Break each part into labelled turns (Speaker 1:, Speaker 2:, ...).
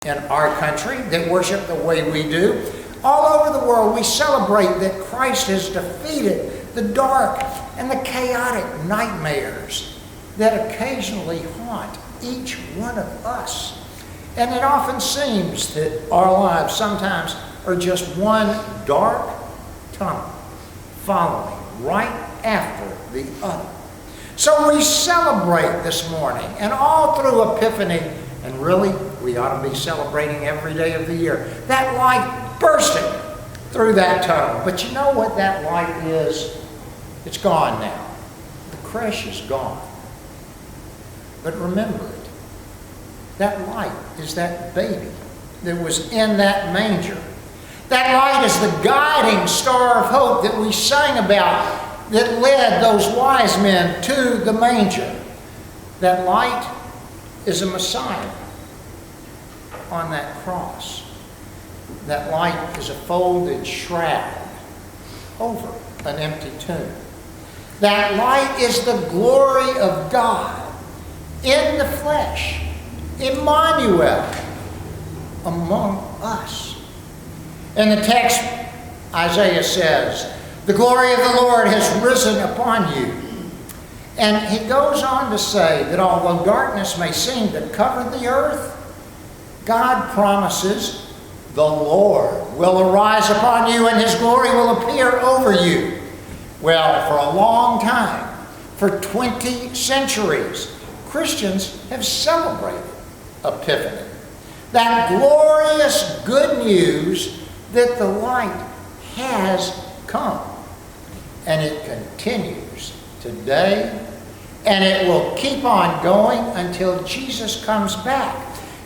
Speaker 1: in our country that worship the way we do. All over the world, we celebrate that Christ has defeated the dark and the chaotic nightmares that occasionally haunt each one of us. And it often seems that our lives sometimes are just one dark tunnel following right after the other. So we celebrate this morning, and all through Epiphany, and really we ought to be celebrating every day of the year, that light bursting through that tunnel. But you know what that light is? It's gone now. The creche is gone. But remember it. That light is that baby that was in that manger. That light is the guiding star of hope that we sang about that led those wise men to the manger. That light is a Messiah on that cross. That light is a folded shroud over an empty tomb. That light is the glory of God in the flesh, Emmanuel, among us. In the text, Isaiah says, "The glory of the Lord has risen upon you." And he goes on to say that although darkness may seem to cover the earth, God promises the Lord will arise upon you and his glory will appear over you. Well, for a long time, for 20 centuries, Christians have celebrated Epiphany. That glorious good news that the light has come. And it continues today, and it will keep on going until Jesus comes back.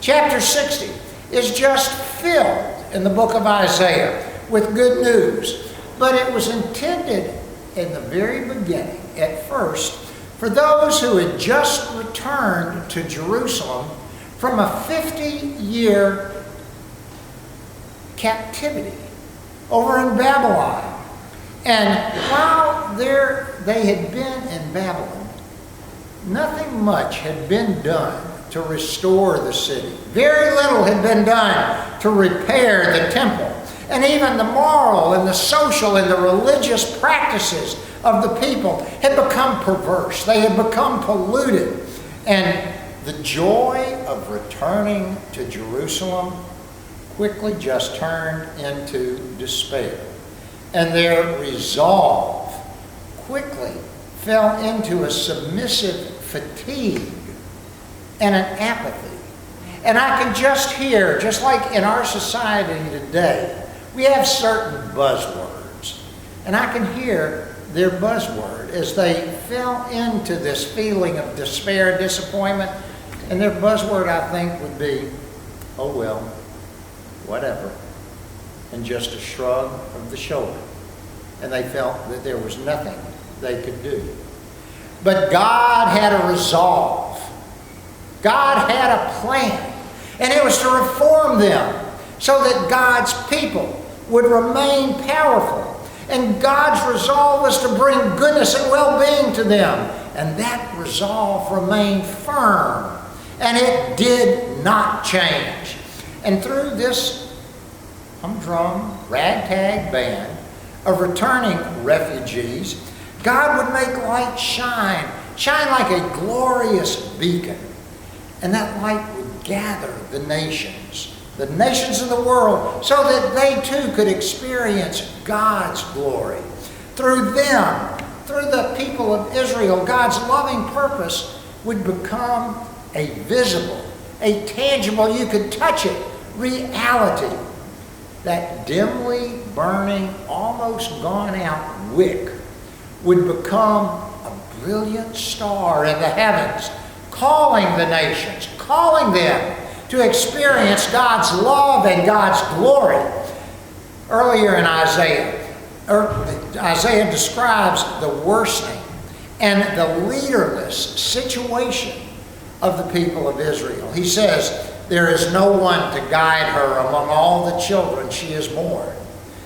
Speaker 1: Chapter 60 is just filled in the book of Isaiah with good news. But it was intended in the very beginning, at first, for those who had just returned to Jerusalem from a 50-year captivity over in Babylon. And while they had been in Babylon, nothing much had been done to restore the city. Very little had been done to repair the temple. And even the moral and the social and the religious practices of the people had become perverse. They had become polluted. And the joy of returning to Jerusalem quickly just turned into despair. And their resolve quickly fell into a submissive fatigue and an apathy. And I can just hear, just like in our society today, we have certain buzzwords. And I can hear their buzzword as they fell into this feeling of despair and disappointment. And their buzzword, I think, would be, "Oh well, whatever," and just a shrug of the shoulder. And they felt that there was nothing they could do. But God had a resolve. God had a plan. And it was to reform them so that God's people would remain powerful. And God's resolve was to bring goodness and well-being to them. And that resolve remained firm. And it did not change. And through this humdrum, ragtag band of returning refugees, God would make light shine like a glorious beacon. And that light would gather the nations of the world, so that they too could experience God's glory. Through them, through the people of Israel, God's loving purpose would become a visible, a tangible, you could touch it, reality. That dimly burning, almost gone out wick would become a brilliant star in the heavens, calling the nations, calling them to experience God's love and God's glory. Earlier in Isaiah describes the worsening and the leaderless situation of the people of Israel. He says, "There is no one to guide her among all the children she has borne.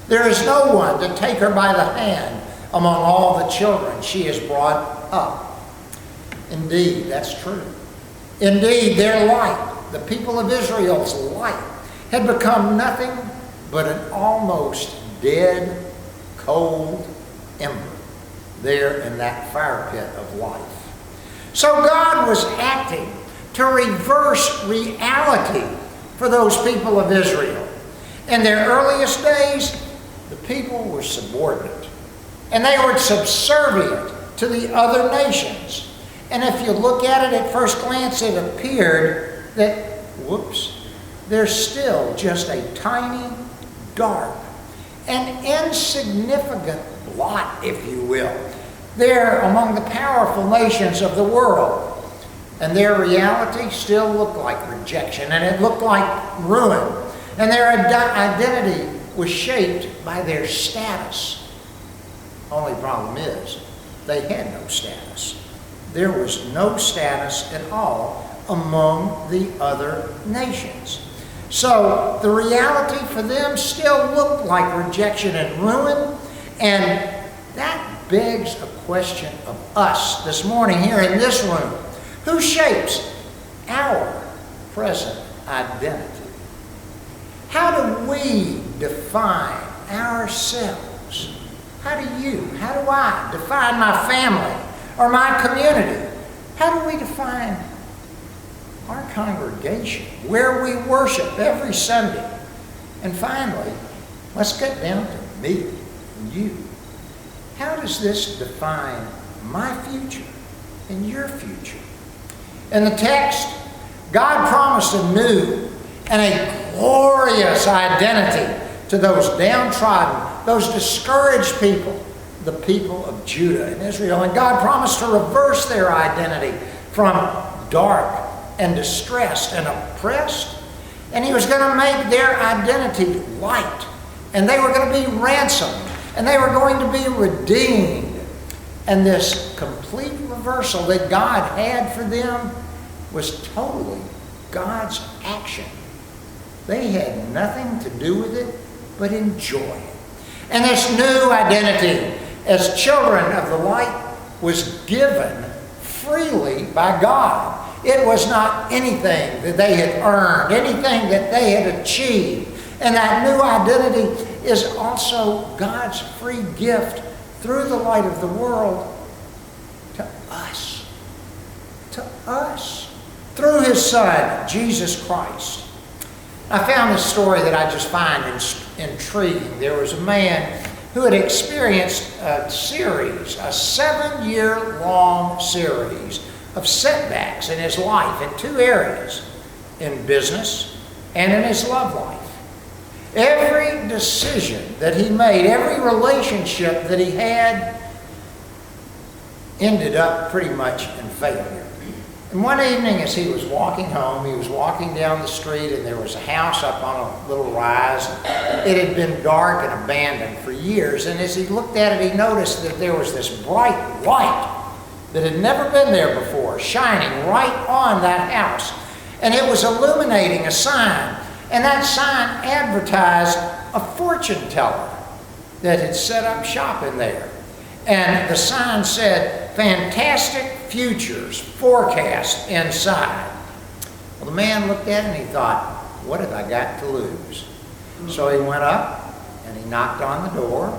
Speaker 1: There is no one to take her by the hand among all the children she has brought up." Indeed, that's true. Indeed, their light the people of Israel's light, had become nothing but an almost dead, cold ember there in that fire pit of life. So God was acting to reverse reality for those people of Israel. In their earliest days, the people were subordinate, and they were subservient to the other nations. And if you look at it at first glance, it appeared that, they're still just a tiny, dark, and insignificant blot, if you will. They're among the powerful nations of the world. And their reality still looked like rejection, and it looked like ruin. And their identity was shaped by their status. Only problem is, they had no status. There was no status at all among the other nations. So the reality for them still looked like rejection and ruin, and that begs a question of us this morning here in this room. Who shapes our present identity? How do we define ourselves? How do I define my family or my community? How do we define our congregation, where we worship every Sunday? And finally, let's get down to me and you. How does this define my future and your future? In the text, God promised a new and a glorious identity to those downtrodden, those discouraged people, the people of Judah and Israel. And God promised to reverse their identity from dark and distressed and oppressed. And He was going to make their identity light. And they were going to be ransomed. And they were going to be redeemed. And this complete reversal that God had for them was totally God's action. They had nothing to do with it but enjoy it. And this new identity as children of the light was given freely by God. It was not anything that they had earned, anything that they had achieved. And that new identity is also God's free gift through the light of the world to us. To us. Through His Son, Jesus Christ. I found this story that I just find intriguing. There was a man who had experienced a 7-year-long series of setbacks in his life in 2 areas, in business and in his love life. Every decision that he made, every relationship that he had, ended up pretty much in failure. And one evening as he was walking home, he was walking down the street and there was a house up on a little rise. It had been dark and abandoned for years, and as he looked at it, he noticed that there was this bright light that had never been there before, shining right on that house. And it was illuminating a sign, and that sign advertised a fortune teller that had set up shop in there. And the sign said, "Fantastic futures forecast inside." Well, the man looked at it and he thought, what have I got to lose? So he went up and he knocked on the door,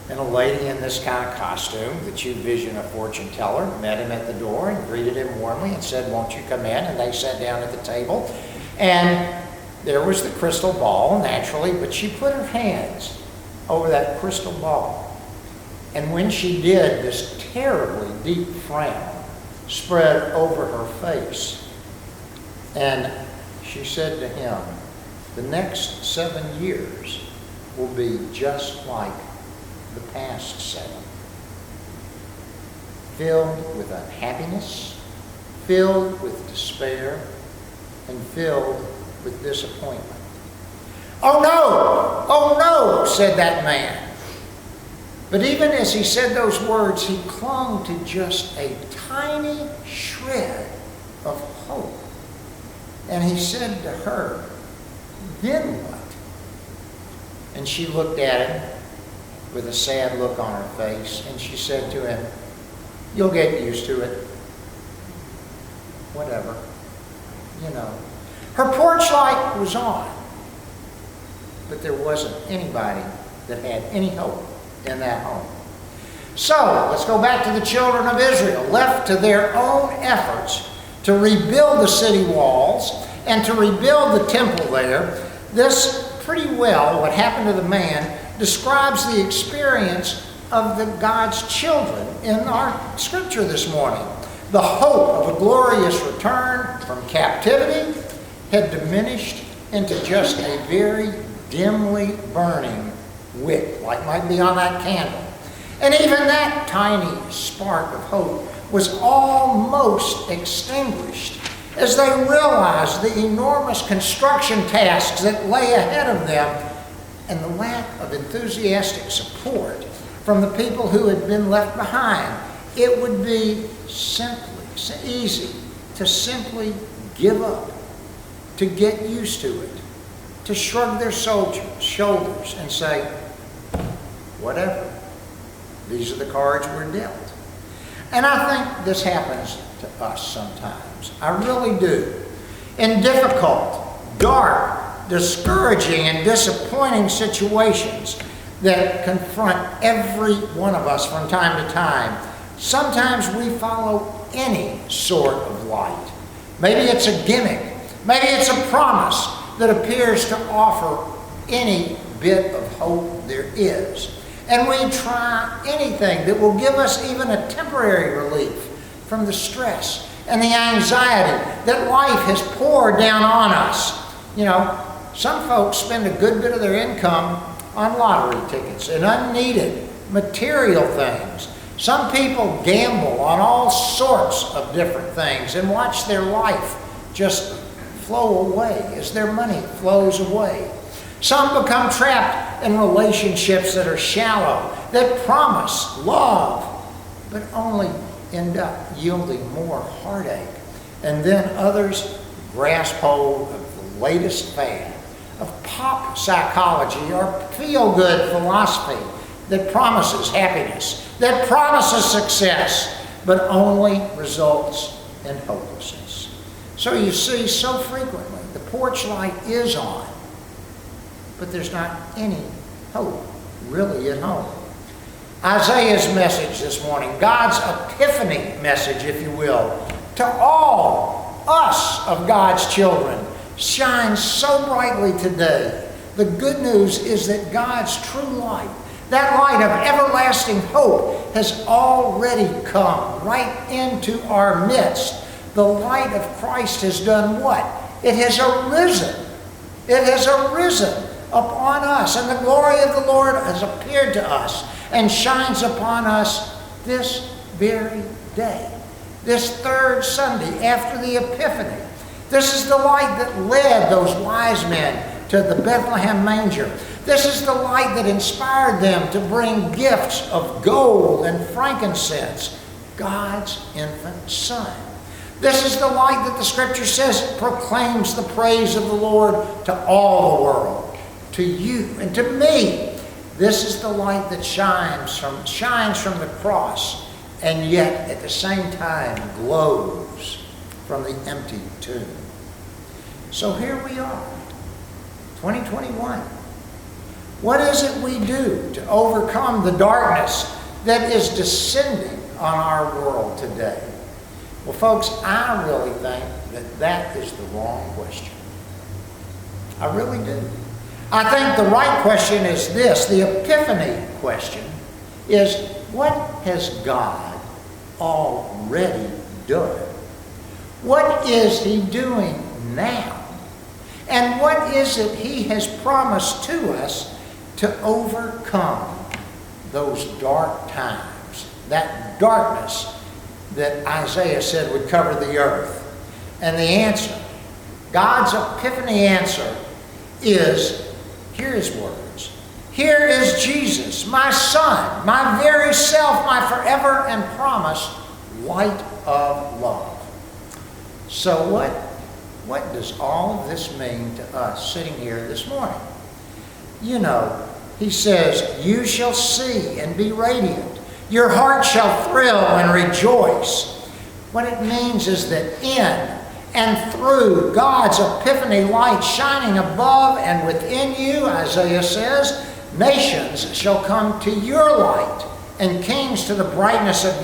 Speaker 1: and a lady in this kind of costume that you vision a fortune teller met him at the door and greeted him warmly and said, "Won't you come in?" And they sat down at the table, and there was the crystal ball, naturally, but she put her hands over that crystal ball. And when she did, this terribly deep frown spread over her face. And she said to him, "The next 7 years will be just like the past 7. Filled with unhappiness, filled with despair, and filled with disappointment." "Oh no, said that man. But even as he said those words, he clung to just a tiny shred of hope. And he said to her, "Then what?" And she looked at him with a sad look on her face, and she said to him, "You'll get used to it. Whatever. Her porch light was on, but there wasn't anybody that had any hope in that home. So, let's go back to the children of Israel, left to their own efforts to rebuild the city walls and to rebuild the temple there. This pretty well, what happened to the man, describes the experience of God's children in our scripture this morning. The hope of a glorious return from captivity had diminished into just a very dimly burning wick, like might be on that candle. And even that tiny spark of hope was almost extinguished as they realized the enormous construction tasks that lay ahead of them and the lack of enthusiastic support from the people who had been left behind. It would be easy to simply give up, to get used to it, to shrug their shoulders and say, whatever, these are the cards we're dealt. And I think this happens to us sometimes. I really do. In difficult, dark, discouraging, and disappointing situations that confront every one of us from time to time, sometimes we follow any sort of light. Maybe it's a gimmick. Maybe it's a promise that appears to offer any bit of hope there is. And we try anything that will give us even a temporary relief from the stress and the anxiety that life has poured down on us. You know, some folks spend a good bit of their income on lottery tickets and unneeded material things. Some people gamble on all sorts of different things and watch their life just flow away as their money flows away. Some become trapped in relationships that are shallow, that promise love, but only end up yielding more heartache. And then others grasp hold of the latest fad of pop psychology or feel-good philosophy that promises happiness, that promises success, but only results in hopelessness. So you see, so frequently, the porch light is on, but there's not any hope really at home. Isaiah's message this morning, God's epiphany message, if you will, to all us of God's children, shines so brightly today. The good news is that God's true light, that light of everlasting hope, has already come right into our midst. The light of Christ has done what? It has arisen. It has arisen upon us, and the glory of the Lord has appeared to us and shines upon us this very day, this third Sunday after the Epiphany. This is the light that led those wise men to the Bethlehem manger. This is the light that inspired them to bring gifts of gold and frankincense, God's infant Son. This is the light that the Scripture says proclaims the praise of the Lord to all the world, to you and to me. This is the light that shines from the cross, and yet at the same time glows from the empty tomb. So here we are, 2021. What is it we do to overcome the darkness that is descending on our world today? Well, folks, I really think that that is the wrong question. I really do. I think the right question is this. The Epiphany question is, what has God already done? What is He doing now? And what is it He has promised to us to overcome those dark times, that darkness that Isaiah said would cover the earth? And the answer, God's Epiphany answer, is, hear His words. Here is Jesus, my Son, my very self, my forever and promised light of love. So what does all of this mean to us sitting here this morning? You know, He says, you shall see and be radiant. Your heart shall thrill and rejoice. What it means is that in And through God's epiphany light shining above and within you, Isaiah says, nations shall come to your light, and kings to the brightness of